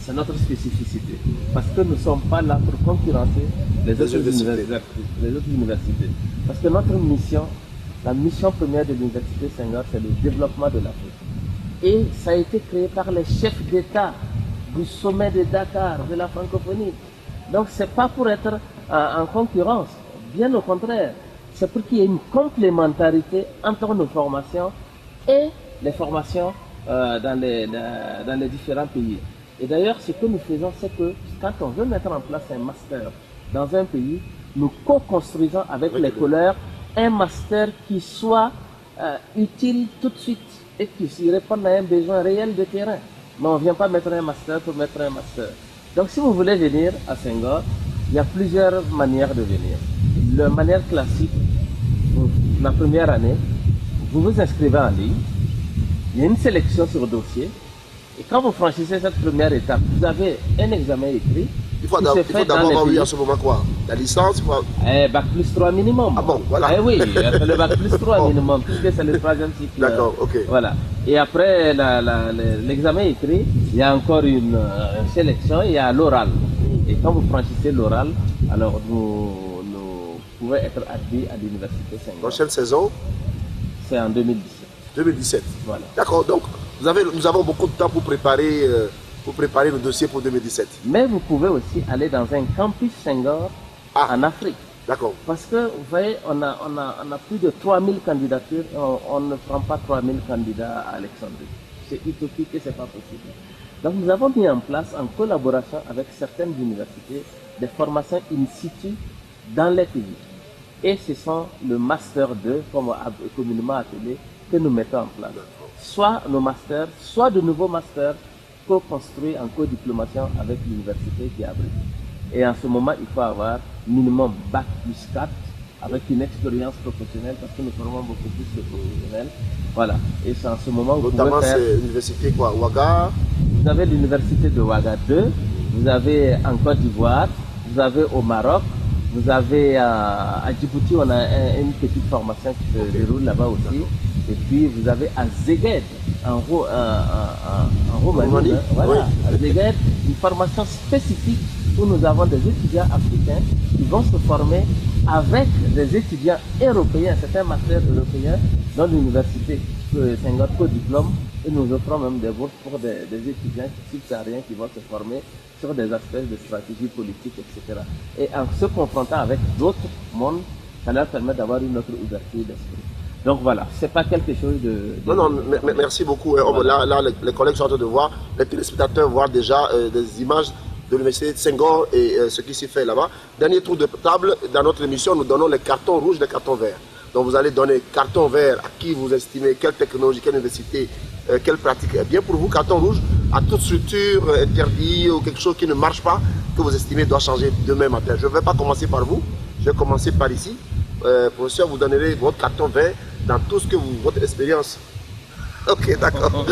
C'est notre spécificité. Parce que nous ne sommes pas là pour concurrencer les autres universités. Parce que notre mission, la mission première de l'université Senghor, c'est le développement de l'Afrique. Et ça a été créé par les chefs d'État du sommet de Dakar, de la francophonie. Donc ce n'est pas pour être en concurrence, bien au contraire. C'est pour qu'il y ait une complémentarité entre nos formations et les formations dans les différents pays. Et d'ailleurs, ce que nous faisons, c'est que quand on veut mettre en place un master dans un pays, nous co-construisons avec les couleurs un master qui soit utile tout de suite et qui réponde à un besoin réel de terrain. Mais on ne vient pas mettre un master pour mettre un master. Donc si vous voulez venir à Senghor, il y a plusieurs manières de venir. La manière classique, la première année, vous vous inscrivez en ligne, il y a une sélection sur dossier, et quand vous franchissez cette première étape, vous avez un examen écrit. Il faut d'abord avoir eu en ce moment quoi? La licence Bac plus 3 minimum. Ah bon, voilà. Oui, le Bac plus 3 minimum, puisque c'est le 3e cycle. D'accord, ok. Voilà. Et après l'examen écrit, il y a encore une sélection, il y a l'oral. Et quand vous franchissez l'oral, alors vous pouvez être admis à l'université Senghor. Prochaine saison? C'est en 2017. 2017. Voilà. D'accord, donc nous avons beaucoup de temps pour préparer le dossier pour 2017. Mais vous pouvez aussi aller dans un campus Senghor en Afrique. D'accord. Parce que vous voyez, on a plus de 3000 candidatures, on ne prend pas 3000 candidats à Alexandrie. C'est utopique et ce n'est pas possible. Donc nous avons mis en place, en collaboration avec certaines universités, des formations in situ dans les pays. Et ce sont le Master 2, comme communément appelé, que nous mettons en place. Soit nos masters, soit de nouveaux masters co-construits en co-diplomation avec l'université qui abrite. Et en ce moment, il faut avoir minimum Bac plus 4 avec une expérience professionnelle, parce que nous formons beaucoup plus de professionnels. Voilà. Et c'est en ce moment où notamment c'est l'université quoi, Ouaga. Vous avez l'université de Ouaga 2, vous avez en Côte d'Ivoire, vous avez au Maroc, vous avez à Djibouti, on a une petite formation qui se déroule là-bas aussi. Et puis vous avez à Szeged, en Roumanie, voilà, à Szeged, une formation spécifique où nous avons des étudiants africains qui vont se former avec des étudiants européens, c'est un master européen dans l'université Senghor co-diplôme, et nous offrons même des bourses pour des étudiants subsahariens qui vont se former sur des aspects de stratégie politique, etc. Et en se confrontant avec d'autres mondes, ça leur permet d'avoir une autre ouverture d'esprit. Donc voilà, c'est pas quelque chose de... Non, merci beaucoup. Voilà. Là, les collègues sont en train de voir, les téléspectateurs voient déjà des images de l'université de Senghor et ce qui s'y fait là-bas. Dernier tour de table, dans notre émission, nous donnons les cartons rouges et les cartons verts. Donc vous allez donner carton vert à qui vous estimez, quelle technologie, quelle université, quelle pratique est bien pour vous. Carton rouge à toute structure interdite ou quelque chose qui ne marche pas, que vous estimez doit changer demain matin. Je ne vais pas commencer par vous, je vais commencer par ici. Professeur, vous donnerez votre carton vert dans tout ce que votre expérience. Ok, d'accord.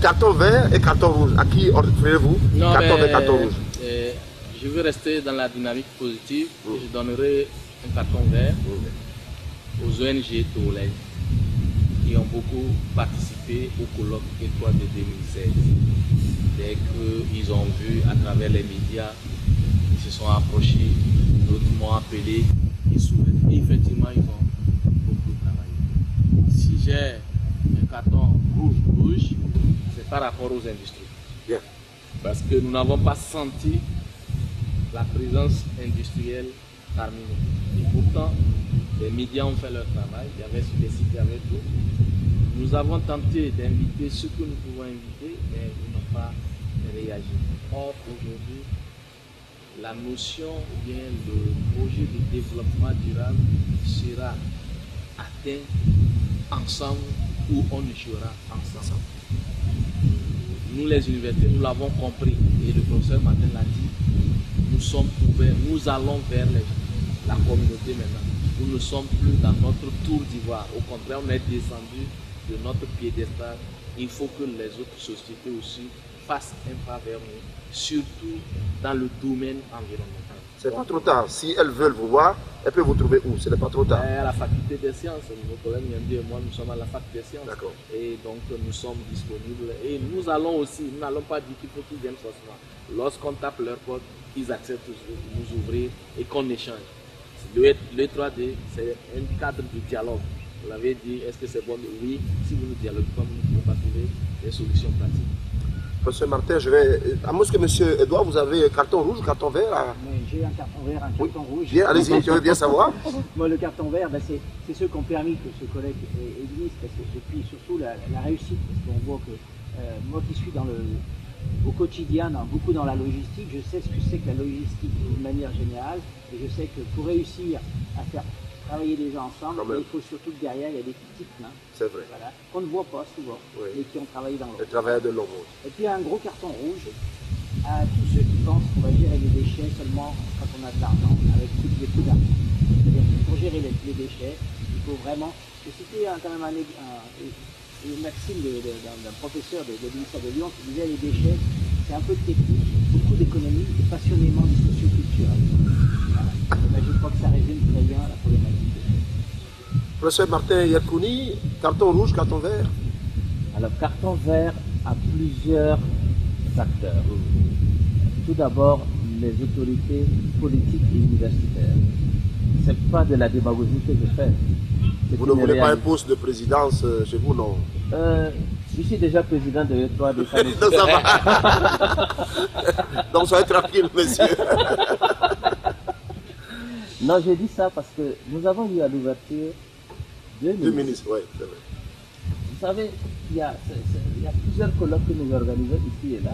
Carton vert et carton rouge. À qui offrirez-vous carton vert et carton rouge? Je veux rester dans la dynamique positive. Je donnerai un carton vert aux ONG Tooley qui ont beaucoup participé au colloque étoile de 2016. Dès qu'ils ont vu à travers les médias, ils se sont approchés, d'autres m'ont appelé, et effectivement ils ont beaucoup travaillé. Si j'ai un carton rouge, c'est par rapport aux industries. Bien. Parce que nous n'avons pas senti la présence industrielle parmi nous. Et pourtant, les médias ont fait leur travail, il y avait sur les sites, il y avait tout. Nous avons tenté d'inviter ceux que nous pouvons inviter, mais ils n'ont pas réagi. Or, aujourd'hui, la notion ou bien le projet de développement durable sera atteint ensemble ou on échouera ensemble. Nous, les universités, nous l'avons compris et le professeur Martin l'a dit, nous sommes ouverts, nous allons vers la communauté maintenant. Nous ne sommes plus dans notre tour d'ivoire. Au contraire, on est descendu de notre piédestal. Il faut que les autres sociétés aussi fassent un pas vers nous, surtout dans le domaine environnemental. C'est pas trop tard. Si elles veulent vous voir, elles peuvent vous trouver où? Ce n'est pas trop tard. À la faculté des sciences. Nos collègues Nyandi et moi, nous sommes à la faculté des sciences. D'accord. Et donc, nous sommes disponibles. Et nous allons aussi, nous n'allons pas dire qu'il faut qu'ils viennent forcément. Lorsqu'on tape leur porte, ils acceptent de nous ouvrir et qu'on échange. Le 3D, c'est un cadre de dialogue. Vous l'avez dit, est-ce que c'est bon? Oui, si vous nous dialoguez comme nous ne pouvons pas trouver des solutions pratiques. Monsieur Martin, je vais. À moins que monsieur Edouard, vous avez carton rouge, carton vert J'ai un carton vert, un carton rouge. Bien, allez-y, je veux bien savoir. Moi, le carton vert, c'est ceux qui ont permis que ce collègue existe, et puis surtout la réussite. Parce qu'on voit que moi qui suis au quotidien, beaucoup dans la logistique, je sais ce que c'est que la logistique d'une manière générale, et je sais que pour réussir à faire travailler les gens ensemble, il faut surtout que derrière il y a des petites mains. C'est vrai. Voilà, qu'on ne voit pas souvent, et qui ont travaillé dans l'ombre. Les travailleurs de l'ombre. Et puis un gros carton rouge à tous ceux qui pensent qu'on va gérer les déchets seulement quand on a de l'argent, avec des coups d'argent. C'est-à-dire que pour gérer les déchets, il faut vraiment. C'était quand même une maxime d'un professeur de l'université de Lyon qui disait les déchets, c'est un peu de technique, beaucoup d'économie et passionnément du socio-culturel. Voilà. Je crois que ça résume très bien la problématique. Professeur Martin Yerkouni, carton rouge, carton vert? Alors, carton vert a plusieurs facteurs. Tout d'abord, les autorités politiques et universitaires. Ce n'est pas de la démagogie que je fais. Vous ne voulez pas un poste de présidence chez vous, non? Je suis déjà président de l'E3 de Saint-Denis. Non, ça va. Donc, soyez tranquille, monsieur. Non, j'ai dit ça parce que nous avons eu à l'ouverture deux ministres. Oui, c'est vrai. Vous savez, il y a plusieurs colloques que nous organisons ici et là.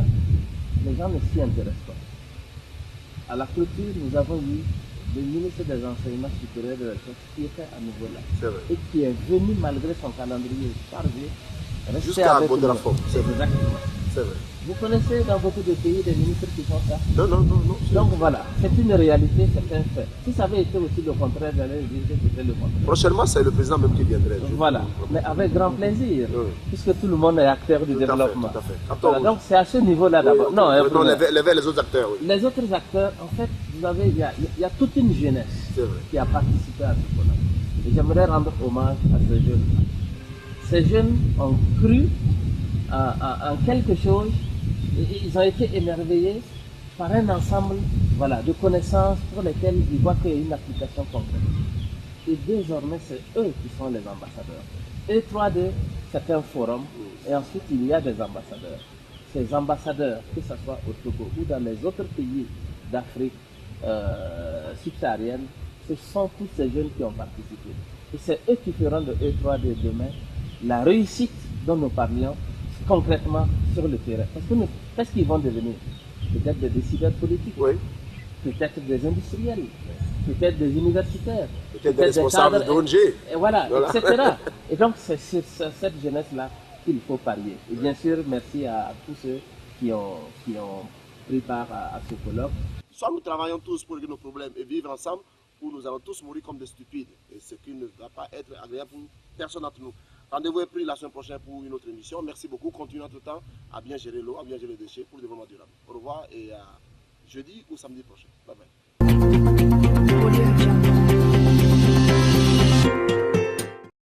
Les gens ne s'y intéressent pas. À la clôture, nous avons eu le ministre des Enseignements supérieurs de la Recherche qui était à nouveau là. C'est vrai. Et qui est venu malgré son calendrier chargé. Jusqu'à bout de la forme. Exactement. C'est vrai. Vous connaissez dans beaucoup de pays des ministres qui font ça? Non. Donc voilà, c'est une réalité, c'est un fait. Si ça avait été aussi le contraire, j'allais dire que c'était le contraire. Prochainement, c'est le président même qui viendrait. Voilà, mais avec grand plaisir, puisque tout le monde est acteur du développement. Tout à fait. Voilà, donc c'est à ce niveau-là d'abord. Non, les autres acteurs, oui. Les autres acteurs, en fait, vous avez, il y a toute une jeunesse qui a participé à ce colloque. Et j'aimerais rendre hommage à ces jeunes. Ces jeunes ont cru en quelque chose et ils ont été émerveillés par un ensemble de connaissances pour lesquelles ils voient qu'il y a une application concrète. Et désormais, c'est eux qui sont les ambassadeurs. E3D, c'est un forum et ensuite il y a des ambassadeurs. Ces ambassadeurs, que ce soit au Togo ou dans les autres pays d'Afrique subsaharienne, ce sont tous ces jeunes qui ont participé. Et c'est eux qui feront de E3D demain la réussite dont nous parlions concrètement sur le terrain. Parce que qu'est-ce qu'ils vont devenir? Peut-être des décideurs politiques, peut-être des industriels, peut-être des universitaires, peut-être des responsables d'ONG. Et voilà, etc. Et donc c'est sur cette jeunesse-là qu'il faut parier. Et bien sûr, merci à tous ceux qui ont pris part à ce colloque. Soit nous travaillons tous pour régler nos problèmes et vivre ensemble, ou nous allons tous mourir comme des stupides. Et ce qui ne va pas être agréable pour personne d'entre nous. Rendez-vous est pris la semaine prochaine pour une autre émission. Merci beaucoup. Continuez entre-temps à bien gérer l'eau, à bien gérer les déchets pour le développement durable. Au revoir et à jeudi ou samedi prochain. Bye bye.